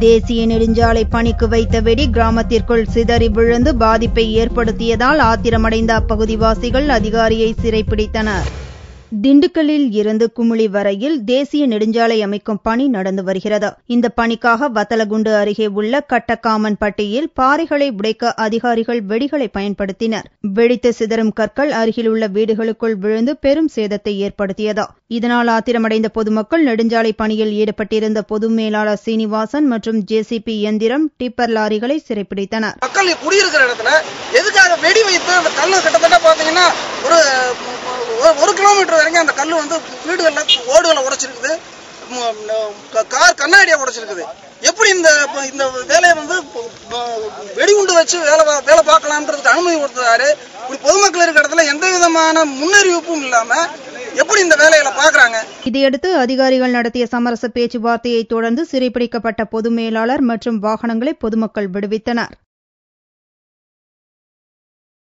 தேசிய நெடுஞ்சாலை பணிக்கு வைத்த வெடி கிராமத்திற்குள் சிதறி விழுந்து பாதிப்பை ஏற்படுத்தியதால் ஆத்திரமடைந்த அப்பகுதிவாசிகள் அதிகாரியை சிறைப்பிடித்தனர். திண்டுக்கல்லில் இருந்து குமுளி வரையில் தேசிய நெடுஞ்சாலை அமைக்கும் பணி நடந்து வருகிறது. இந்த பணிக்காக வத்தலகுண்டு அருகே உள்ள கட்டக்காமன்பட்டியில் பாறைகளை உடைக்க அதிகாரிகள் வெடிகளை பயன்படுத்தினர். வெடித்து சிதறும் கற்கள் அருகில் உள்ள வீடுகளுக்குள் விழுந்து பெரும் சேதத்தை ஏற்படுத்தியது. இதனால் ஆத்திரமடைந்த பொதுமக்கள் நெடுஞ்சாலை பணியில் ஈடுபட்டிருந்த பொது மேலாளர் சீனிவாசன் மற்றும் ஜேசிபி இயந்திரம் டிப்பர் லாரிகளை சிறைப்பிடித்தனர். மக்கள் குடியிருக்கிற இடத்துல எதுக்காக வெடி வைத்து அந்த கல்லு கிட்டத்தட்ட பாத்தீங்கன்னா ஒரு கிலோமீட்டர் வரைக்கும் அந்த கல்லு வந்து வீடுகள்ல ஓடுகளை உடைச்சிருக்குது, கார் கண்ணாடியா உடைச்சிருக்குது. எப்படி இந்த வேலையை வந்து வெடிகுண்டு வச்சு வேலை பார்க்கலாம்ன்றதுக்கு அனுமதி கொடுத்தாரு. பொதுமக்கள் இருக்கிற இடத்துல எந்த விதமான முன்னறிவிப்பும் இல்லாம எப்படி இந்த வேலைகளை பாக்குறாங்க. இதையடுத்து அதிகாரிகள் நடத்திய சமரச பேச்சுவார்த்தையை தொடர்ந்து சிறைப்பிடிக்கப்பட்ட பொது மேலாளர் மற்றும் வாகனங்களை பொதுமக்கள் விடுவித்தனர்.